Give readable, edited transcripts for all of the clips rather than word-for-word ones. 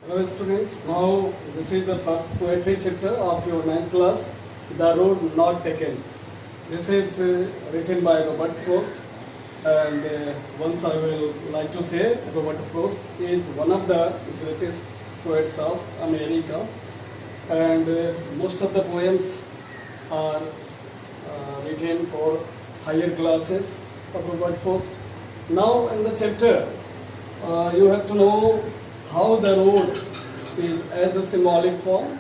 Hello students, now this is the first poetry chapter of your ninth class, The Road Not Taken. This is written by Robert Frost, and once I will like to say Robert Frost is one of the greatest poets of America, and most of the poems are written for higher classes of Robert Frost. Now in the chapter, you have to know how the road is as a symbolic form.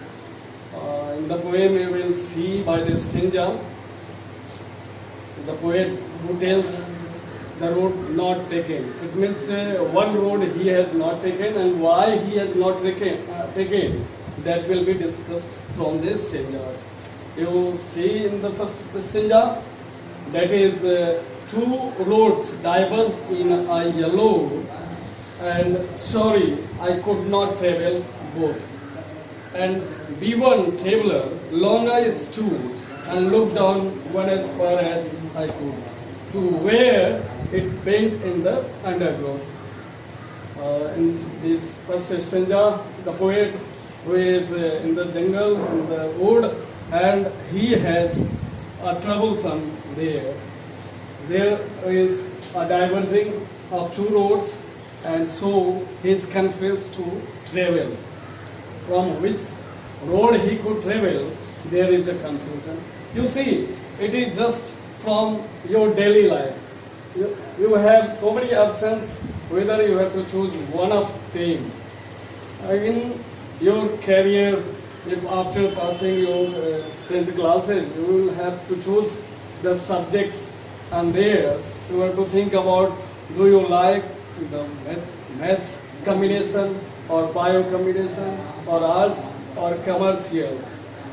In the poem you will see by the stanza, the poet who tells the road not taken. It means one road he has not taken, and why he has not taken, that will be discussed from this stanza. You see in the first stanza, that is two roads diverged in a yellow, and sorry, I could not travel both. And B1 traveler, long I stood and looked down one as far as I could, to where it bent in the undergrowth. In this first stanza, the poet who is in the jungle, in the wood, and he has a troublesome there. There is a diverging of two roads, and so he is confused to travel. From which road he could travel, there is a confusion. You see, it is just from your daily life. You have so many options, whether you have to choose one of them. In your career, if after passing your 10th classes, you will have to choose the subjects, and there you have to think about, do you like the maths combination or bio combination or arts or commercial,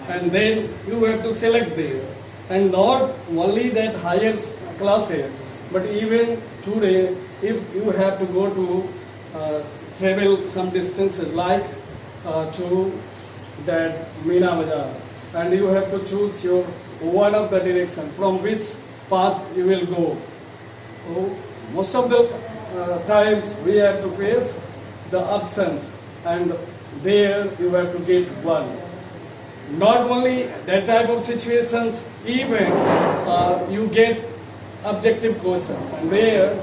and then you have to select there. And not only that higher classes, but even today, if you have to go to travel some distances like to that Meena Bazaar, and you have to choose your one of the direction from which path you will go. So most of the times we have to face the options, and there you have to get one. Not only that type of situations, even you get objective questions, and there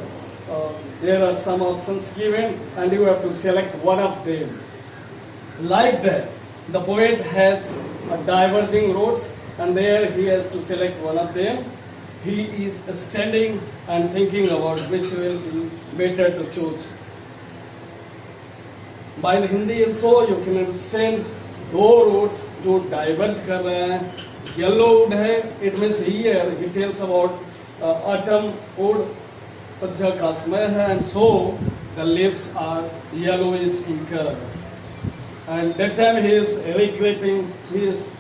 are some options given, and you have to select one of them. Like that, the poet has diverging roads, and there he has to select one of them. He is standing and thinking about which will be better to choose. By the Hindi also you can understand दो roads जो diverge कर रहे हैं. Yellow wood है, it means here he tells about autumn wood, पतझड़ का समय है, and so the leaves are yellowish in color. And that time he is regretting, he is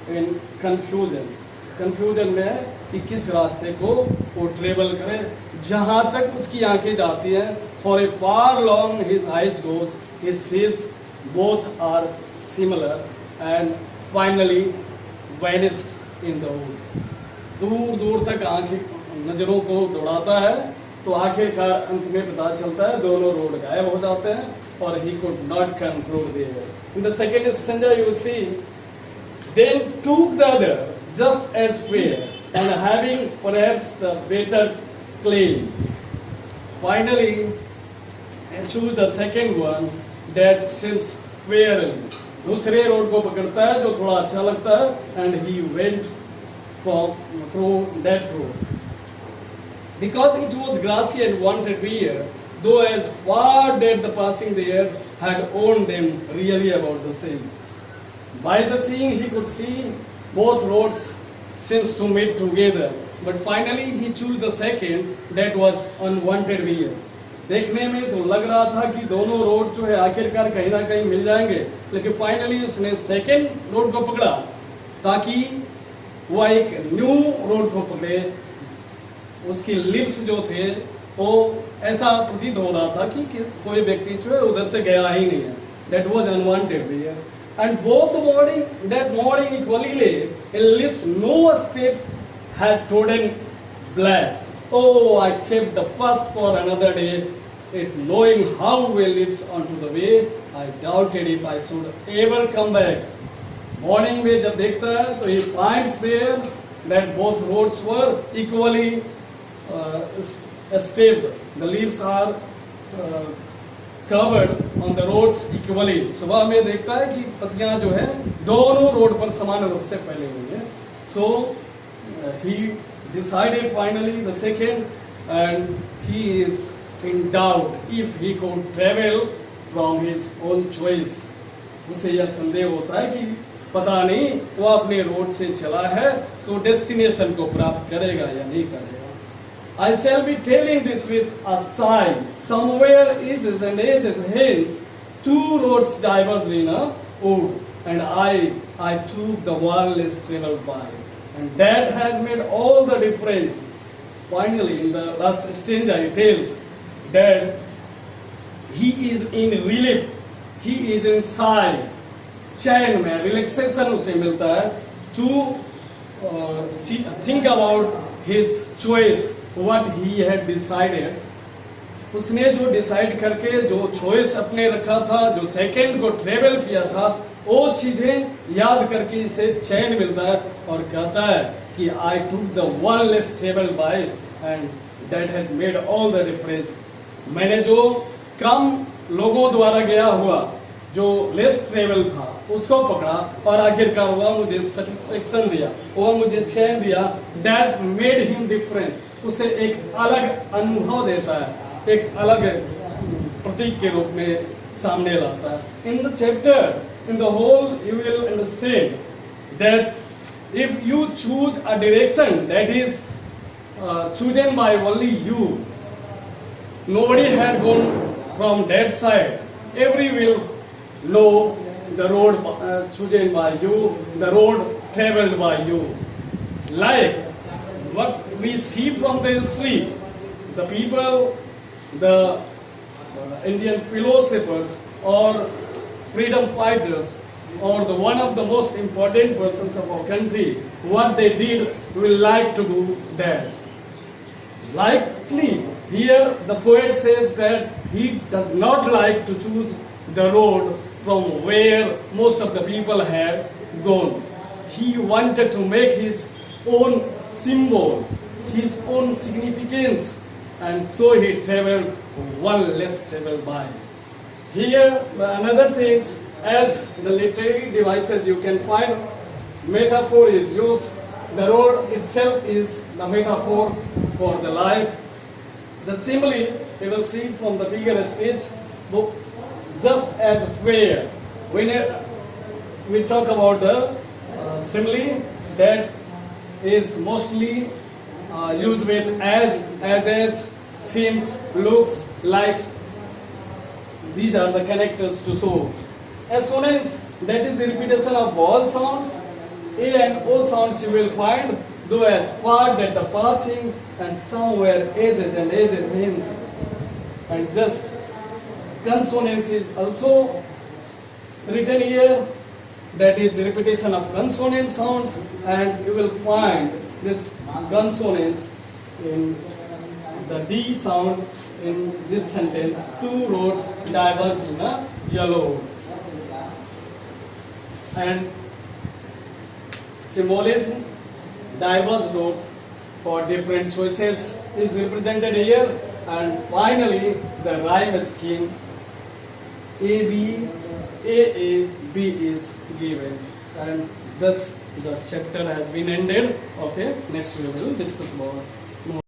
in confusion. Confusion में है कि किस रास्ते को वो ट्रेवल करे. जहाँ तक उसकी आंखें जाती हैं, for a far long his eyes goes, he sees both are similar, and finally vanished in the wood. दूर दूर तक आंखें नजरों को दौड़ाता है, तो आखिरकार अंत में पता चलता है दोनों रोड गायब हो जाते हैं, और he could not conclude there. In the second stanza you will see, then took the other just as fair, and having perhaps the better claim. Finally, choose the second one that seems fairer. दूसरे road को पकड़ता है जो थोड़ा अच्छा लगता है, and he went through that road. Because it was grassy and wanted beer, though as far that the passing there had owned them really about the same. By the seeing he could see both roads seems to meet together, but finally he chose the second that was unwanted beer. देखने में तो लग रहा था कि दोनों road जो है आखिरकार कहीं ना कहीं मिल जाएंगे, लेकिन फाइनली उसने सेकेंड रोड को पकड़ा ताकि वह एक न्यू रोड को पकड़े. उसकी लिप्स जो थे वो ऐसा प्रतीत हो रहा था कि कोई व्यक्ति जो है उधर से गया ही नहीं है. That was unwanted beer. And both that morning equally late, a lips no step had trodden black. Oh, I kept the first for another day, it knowing how well leads onto the way, I doubted if I should ever come back. Morning में जब देखता है तो he finds there that both roads were equally stable. The leaves are covered on the roads equally. सुबह में देखता है कि पत्तियां जो है दोनों रोड पर समान रूप से फैली हुई हैं. So he decided finally the second, and he is in doubt if he could travel from his own choice. उसे यह संदेह होता है कि पता नहीं वो अपने रोड से चला है तो डेस्टिनेशन को प्राप्त करेगा या नहीं करेगा. I shall be telling this with a sigh. Somewhere edges and edges hence, two roads diverged in a wood, and I took the one less traveled by, and that has made all the difference. Finally, in the last stanza, he tells that he is in relief, he is in sigh. चैन में relaxation उसे मिलता है to think about his choice, what he had decided. उसने जो decide करके जो choice अपने रखा था, जो सेकंड को ट्रेवल किया था, वो चीजें याद करके इसे चैन मिलता है और कहता है कि I took the one less traveled by and that had made all the difference. मैंने जो कम लोगों द्वारा गया हुआ जो लेस ट्रेवल था उसको पकड़ा और आखिरकार वह मुझे सेटिस्फेक्शन दिया, वह मुझे चैन दिया. दैट मेड हिम डिफरेंस, उसे एक अलग अनुभव देता है, एक अलग प्रतीक के रूप में सामने लाता है. In the chapter, in the whole you will understand that if you choose a direction that is chosen by only you, nobody had gone from that side, every will know the road chosen by you, the road traveled by you. Like what we see from the history, the people, the Indian philosophers or freedom fighters or the one of the most important persons of our country, what they did, we will like to do that. Likely, here the poet says that he does not like to choose the road from where most of the people had gone. He wanted to make his own symbol, his own significance, and so he traveled one less traveled by. Here, another things, as the literary devices you can find, metaphor is used. The road itself is the metaphor for the life. The simile you will see from the figure of speech book, just as where. When we talk about the simile, that is mostly used with as, seems, looks, likes. These are the connectors to show. Assonance, that is the repetition of all sounds. A and O sounds you will find, though as far that the passing, and somewhere edges and edges hence. And just consonance is also written here, that is repetition of consonant sounds, and you will find this consonance in the D sound in this sentence. Two roads diverged in a yellow. And symbolism, diverse roads for different choices is represented here. And finally, the rhyme scheme AAB is given. And thus the chapter has been ended. Okay, next we will discuss more.